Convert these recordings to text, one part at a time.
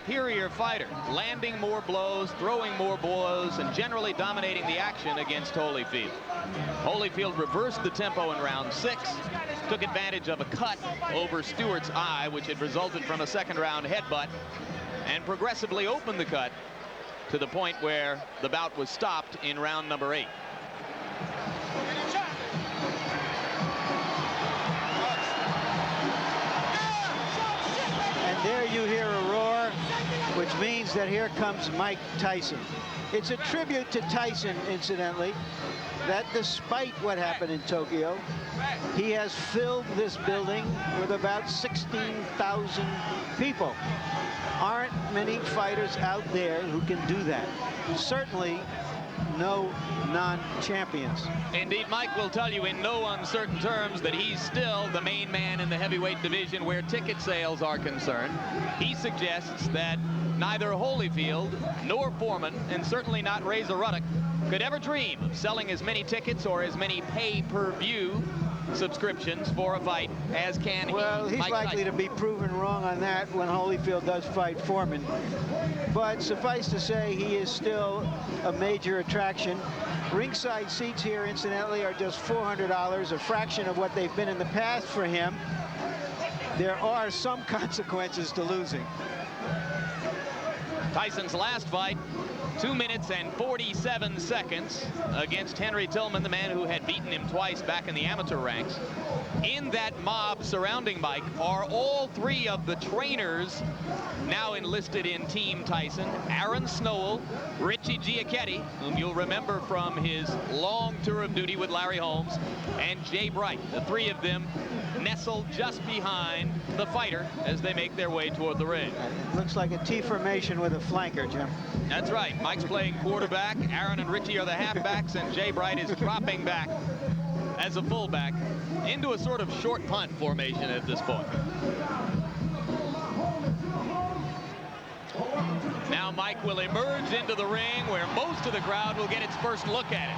superior fighter, landing more blows, throwing more blows, and generally dominating the action against Holyfield. Holyfield reversed the tempo in round 6, took advantage of a cut over Stewart's eye, which had resulted from a second-round headbutt, and progressively opened the cut to the point where the bout was stopped in round number 8. And there you hear a roar, which means that here comes Mike Tyson. It's a tribute to Tyson, incidentally, that despite what happened in Tokyo, he has filled this building with about 16,000 people. Aren't many fighters out there who can do that. Certainly no non-champions. Indeed, Mike will tell you in no uncertain terms that he's still the main man in the heavyweight division where ticket sales are concerned. He suggests that neither Holyfield nor Foreman, and certainly not Razor Ruddock, could ever dream of selling as many tickets or as many pay-per-view subscriptions for a fight as can he. Well, he's likely to be proven wrong on that when Holyfield does fight Foreman. But suffice to say, he is still a major attraction. Ringside seats here, incidentally, are just $400, a fraction of what they've been in the past for him. There are some consequences to losing. Tyson's last fight, 2 minutes and 47 seconds against Henry Tillman, the man who had beaten him twice back in the amateur ranks. In that mob surrounding Mike are all 3 of the trainers now enlisted in Team Tyson: Aaron Snowell, Richie Giacchetti, whom you'll remember from his long tour of duty with Larry Holmes, and Jay Bright. The 3 of them nestled just behind the fighter as they make their way toward the ring. It looks like a T formation with a flanker, Jim. That's right. Mike's playing quarterback. Aaron and Richie are the halfbacks, and Jay Bright is dropping back as a fullback into a sort of short punt formation at this point. Now Mike will emerge into the ring where most of the crowd will get its first look at it.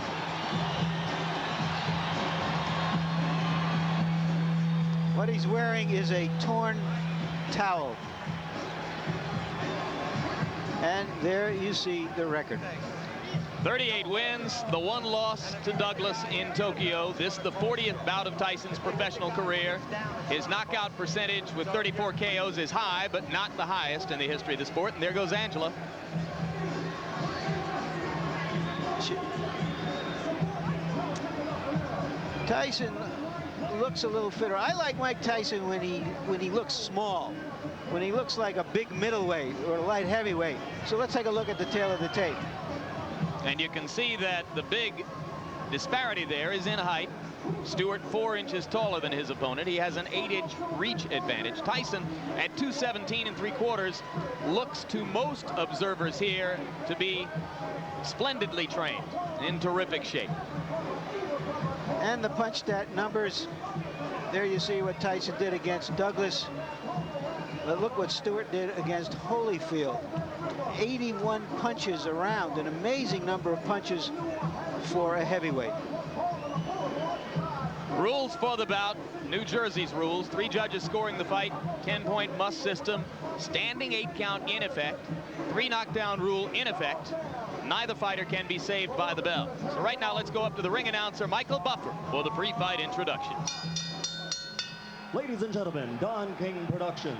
What he's wearing is a torn towel. And there you see the record. 38 wins, the 1 loss to Douglas in Tokyo. This the 40th bout of Tyson's professional career. His knockout percentage with 34 KOs is high, but not the highest in the history of the sport. And there goes Angela. Tyson looks a little fitter. I like Mike Tyson when he looks small, when he looks like a big middleweight or a light heavyweight. So let's take a look at the tail of the tape. And you can see that the big disparity there is in height. Stewart 4 inches taller than his opponent. He has an 8-inch reach advantage. Tyson at 217 3/4 looks to most observers here to be splendidly trained, in terrific shape. And the punch stat numbers, there you see what Tyson did against Douglas. But look what Stewart did against Holyfield. 81 punches around, an amazing number of punches for a heavyweight. Rules for the bout, New Jersey's rules. 3 judges scoring the fight, 10-point must system, standing 8 count in effect, 3 knockdown rule in effect. Neither fighter can be saved by the bell. So right now, let's go up to the ring announcer, Michael Buffer, for the pre-fight introduction. Ladies and gentlemen, Don King Productions,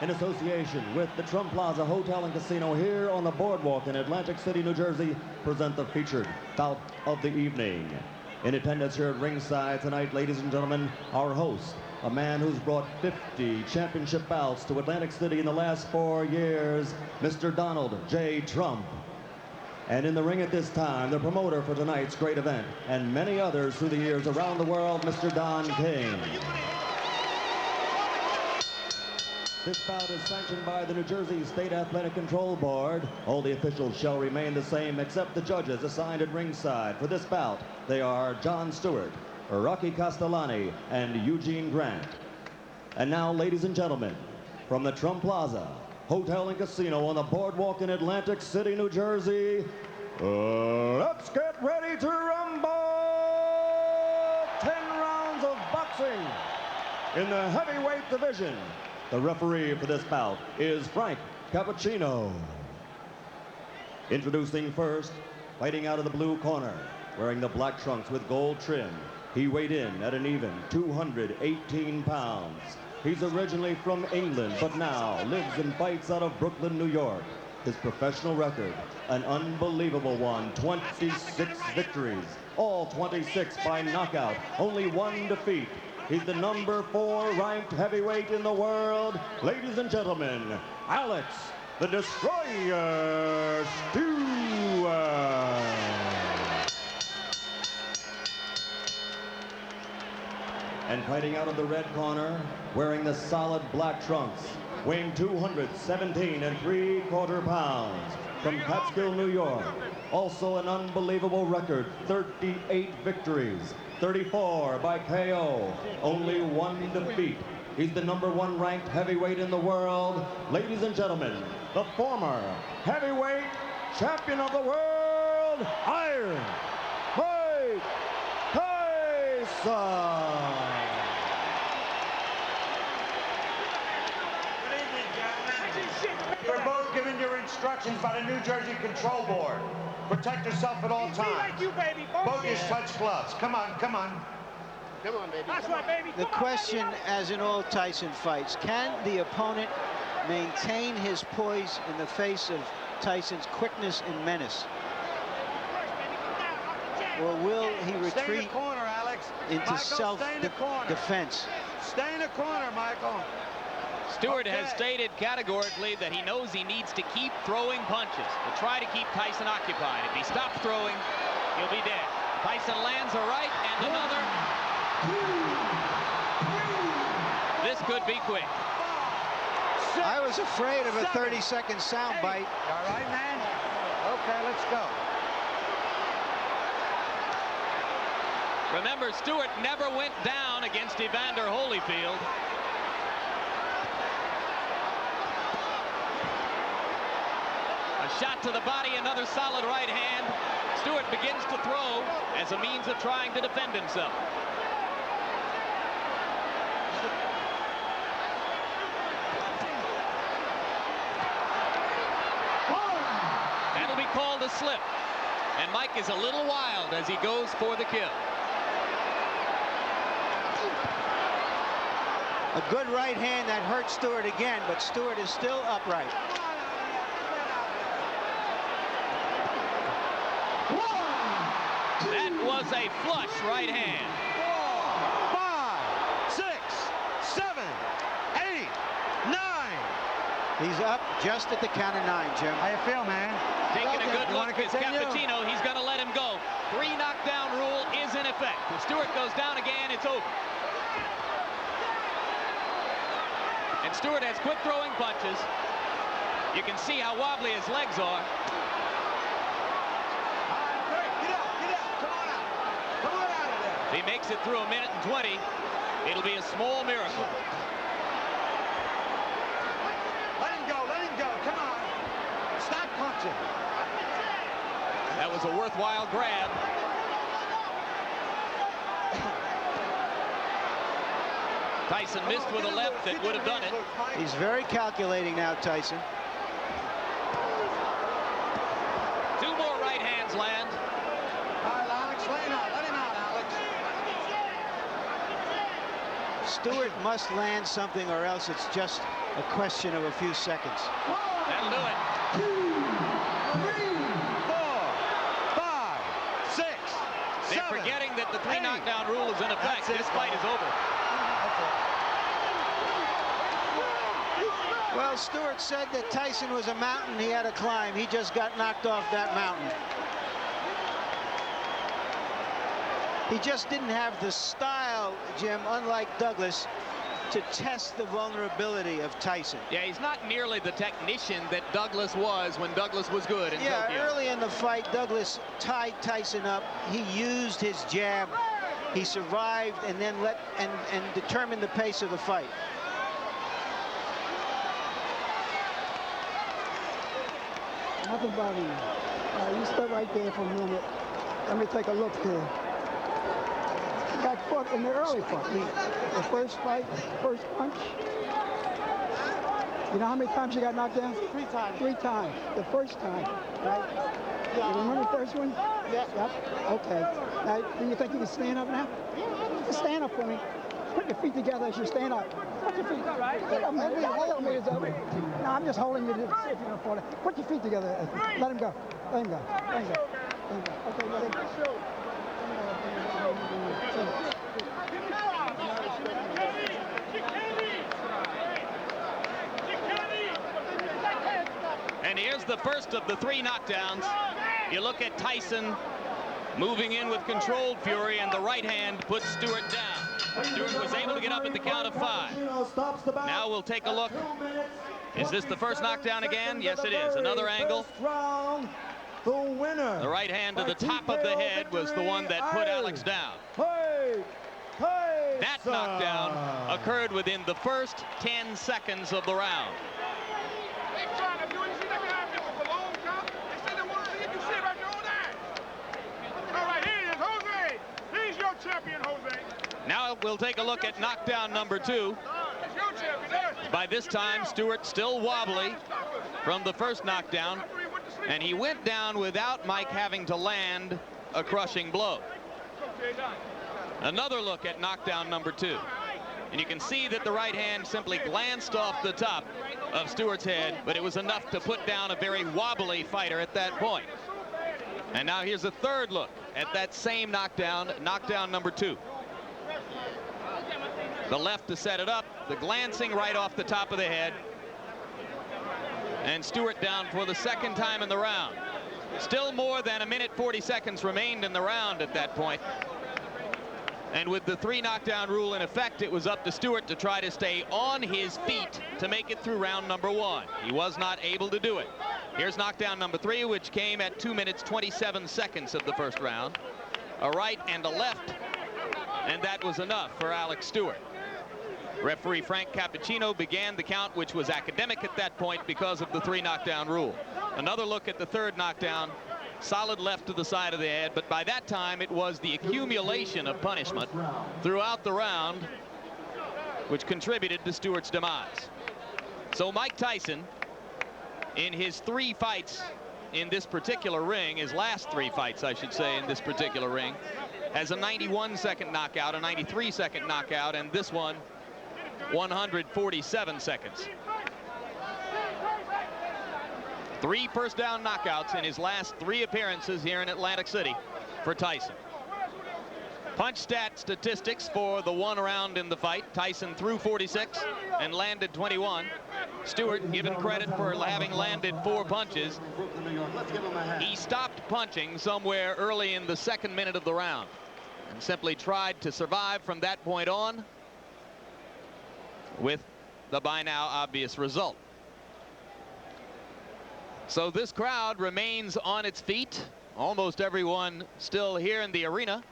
in association with the Trump Plaza Hotel and Casino here on the boardwalk in Atlantic City, New Jersey, present the featured bout of the evening. In attendance here at ringside tonight, ladies and gentlemen, our host, a man who's brought 50 championship bouts to Atlantic City in the last 4 years, Mr. Donald J. Trump. And in the ring at this time, the promoter for tonight's great event, and many others through the years around the world, Mr. Don King. This bout is sanctioned by the New Jersey State Athletic Control Board. All the officials shall remain the same except the judges assigned at ringside. For this bout, they are John Stewart, Rocky Castellani, and Eugene Grant. And now, ladies and gentlemen, from the Trump Plaza Hotel and Casino on the boardwalk in Atlantic City, New Jersey, let's get ready to rumble! 10 rounds of boxing in the heavyweight division. The referee for this bout is Frank cappuccino. Introducing first, fighting out of the blue corner, wearing the black trunks with gold trim. He weighed in at an even 218 pounds. He's originally from England, but now lives and fights out of Brooklyn, New York. His professional record, an unbelievable one, 26 victories, all 26 by knockout, only one defeat. He's the number 4 ranked heavyweight in the world. Ladies and gentlemen, Alex, the Destroyer Stewart. And fighting out of the red corner, wearing the solid black trunks, weighing 217 3/4 pounds, from Catskill, New York. Also an unbelievable record, 38 victories, 34 by KO, only one defeat. He's the number 1 ranked heavyweight in the world. Ladies and gentlemen, the former heavyweight champion of the world, Iron Mike Tyson. You're both given your instructions by the New Jersey Control Board. Protect yourself at all times. Both your touch gloves. Come on, come on. Come on, baby. That's right, baby. The question, as in all Tyson fights, can the opponent maintain his poise in the face of Tyson's quickness and menace? Or will he Stay in the retreat corner, Alex. into Michael, stay in the corner. self-defense? Stay in the corner, Michael. Stewart has stated categorically that he knows he needs to keep throwing punches to try to keep Tyson occupied. If he stops throwing, he'll be dead. Tyson lands a right and another. This could be quick. I was afraid of a 30-second soundbite. All right, man? Okay, let's go. Remember, Stewart never went down against Evander Holyfield. A shot to the body, another solid right hand. Stewart begins to throw as a means of trying to defend himself. That'll be called a slip. And Mike is a little wild as he goes for the kill. A good right hand that hurt Stewart again, but Stewart is still upright. That was a flush right hand. 4, 5, 6, 7, 8, 9. He's up just at the count of 9, Jim. How you feel, man? Taking a good You look wanna is continue? Cappuccino. He's going to let him go. 3 knockdown rule is in effect. If Stewart goes down again, it's over. And Stewart has quick throwing punches. You can see how wobbly his legs are. If he makes it through 1 minute and 20, it'll be a small miracle. Let him go, come on. Stop punching. That was a worthwhile grab. Tyson missed with a left that would have done it. He's very calculating now, Tyson. 2 more right hands land. All right, Alex, let him out, Alex. Stewart must land something, or else it's just a question of a few seconds. That'll do it. 2, 3, 4, 5, 6, They're 7. forgetting that the 3 knockdown rule is in effect. That's it, This fight is over. Well, Stewart said that Tyson was a mountain he had to climb. He just got knocked off that mountain. He just didn't have the style, Jim, unlike Douglas, to test the vulnerability of Tyson. Yeah, he's not nearly the technician that Douglas was when Douglas was good in Tokyo. Early in the fight, Douglas tied Tyson up. He used his jab. He survived and then determined the pace of the fight. Nothing bothering you. You stay right there for a minute. Let me take a look here. Got caught in the early fight. The first fight, first punch. You know how many times you got knocked down? 3 times. 3 times. The first time, right? You remember the first one? Yeah. Yep. Okay. Now, do you think you can stand up now? Just stand up for me. Put your feet together as you stand up. Put your feet. Right. No, I'm just holding you to see if you don't fall down. Put your feet together. Let him go. Let him go. Let him go. Let him go. Okay, let him go. And here's the first of the 3 knockdowns. You look at Tyson moving in with controlled fury, and the right hand puts Stewart down. Stewart was able to get up at the count of 5. Now we'll take a look. Is this the first knockdown again? Yes, it is. Another angle. The winner. The right hand to the top of the head was the one that put Alex down. That knockdown occurred within the first 10 seconds of the round. Champion, Jose. Now we'll take a look at knockdown number 2. By this time, Stewart still wobbly from the first knockdown, and he went down without Mike having to land a crushing blow. Another look at knockdown number 2. And you can see that the right hand simply glanced off the top of Stewart's head, but it was enough to put down a very wobbly fighter at that point. And now here's a third look at that same knockdown, knockdown number 2. The left to set it up, the glancing right off the top of the head. And Stewart down for the second time in the round. Still more than 1:40 seconds remained in the round at that point. And with the 3 knockdown rule in effect, it was up to Stewart to try to stay on his feet to make it through round number 1. He was not able to do it. Here's knockdown number 3, which came at 2 minutes 27 seconds of the first round. A right and a left, and that was enough for Alex Stewart. Referee Frank Cappuccino began the count, which was academic at that point because of the 3 knockdown rule. Another look at the third knockdown. Solid left to the side of the head, but by that time it was the accumulation of punishment throughout the round which contributed to Stewart's demise. So Mike Tyson, in his 3 fights in this particular ring, his last 3 fights I should say in this particular ring, has a 91-second knockout, a 93-second knockout, and this one 147 seconds. 3 first down knockouts in his last 3 appearances here in Atlantic City for Tyson. Punch stat statistics for the 1 round in the fight. Tyson threw 46 and landed 21. Stewart given credit for having landed 4 punches. He stopped punching somewhere early in the 2nd minute of the round and simply tried to survive from that point on, with the by now obvious result. So this crowd remains on its feet, almost everyone still here in the arena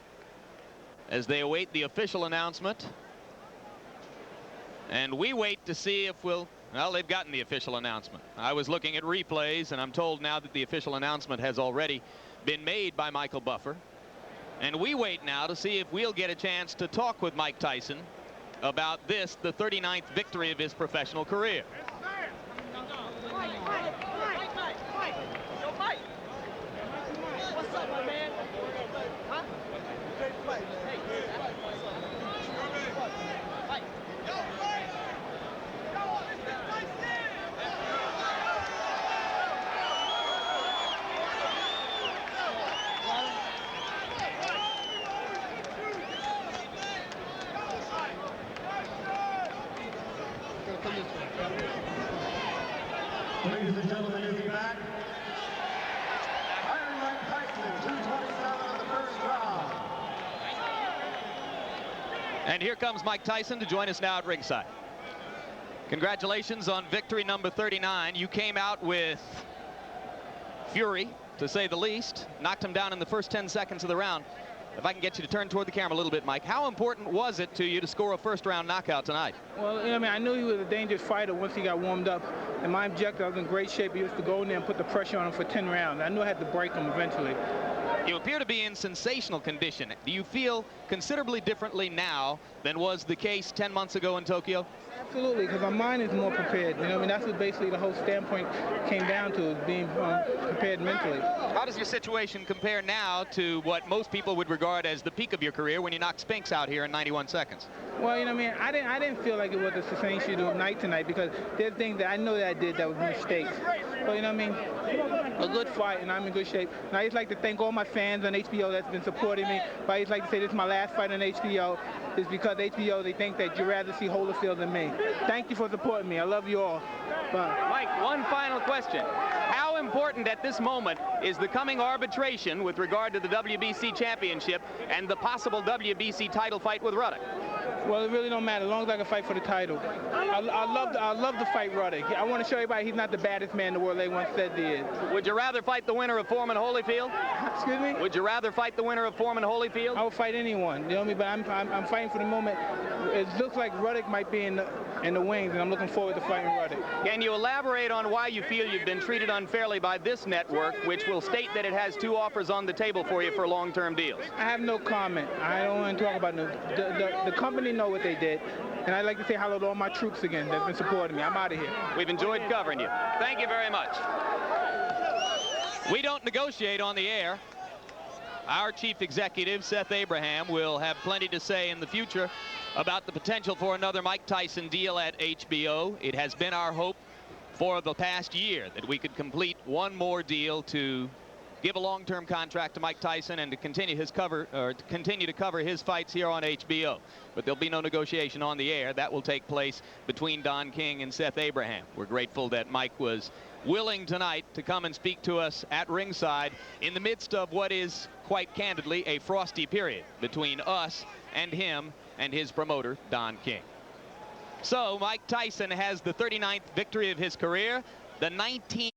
as they await the official announcement. And we wait to see if well, they've gotten the official announcement. I was looking at replays, and I'm told now that the official announcement has already been made by Michael Buffer. And we wait now to see if we'll get a chance to talk with Mike Tyson about this, the 39th victory of his professional career. Ladies and gentlemen, is he back? Iron Mike Tyson, 227 of the first round. And here comes Mike Tyson to join us now at ringside. Congratulations on victory number 39. You came out with fury, to say the least. Knocked him down in the first 10 seconds of the round. If I can get you to turn toward the camera a little bit, Mike, how important was it to you to score a first-round knockout tonight? Well, I mean, I knew he was a dangerous fighter once he got warmed up. And my objective, I was in great shape. He was to go in there and put the pressure on him for 10 rounds. I knew I had to break him eventually. You appear to be in sensational condition. Do you feel considerably differently now than was the case 10 months ago in Tokyo? Absolutely, because my mind is more prepared. You know, I mean, that's what basically the whole standpoint came down to, is being prepared mentally. How does your situation compare now to what most people would regard as the peak of your career when you knocked Spinks out here in 91 seconds? Well, you know what I mean, I didn't feel like it was a same shooter of night tonight, because there's things that I know that I did that was mistakes. So, you know what I mean, a good fight, and I'm in good shape. And I just like to thank all my fans on HBO that's been supporting me. But I just like to say this is my last fight on HBO. It's because HBO, they think that you'd rather see Holyfield than me. Thank you for supporting me. I love you all. Bye. Mike, one final question. How important at this moment is the coming arbitration with regard to the WBC championship and the possible WBC title fight with Ruddock? Well, it really don't matter, as long as I can fight for the title. I love to fight Ruddock. I want to show everybody he's not the baddest man in the world they once said he is. Would you rather fight the winner of Foreman Holyfield? Excuse me? Would you rather fight the winner of Foreman Holyfield? I would fight anyone, you know what I mean? But I'm fighting for the moment. It looks like Ruddock might be in the wings, and I'm looking forward to fighting Ruddock. Can you elaborate on why you feel you've been treated unfairly by this network, which will state that it has 2 offers on the table for you for long-term deals? I have no comment. I don't want to talk about the company know what they did, and I'd like to say hello to all my troops again that's been supporting me. I'm out of here. We've enjoyed covering you. Thank you very much. We don't negotiate on the air. Our chief executive, Seth Abraham, will have plenty to say in the future about the potential for another Mike Tyson deal at HBO. It has been our hope for the past year that we could complete one more deal to give a long-term contract to Mike Tyson and to continue to cover his fights here on HBO. But there'll be no negotiation on the air. That will take place between Don King and Seth Abraham. We're grateful that Mike was willing tonight to come and speak to us at ringside in the midst of what is, quite candidly, a frosty period between us and him and his promoter, Don King. So Mike Tyson has the 39th victory of his career, the 19th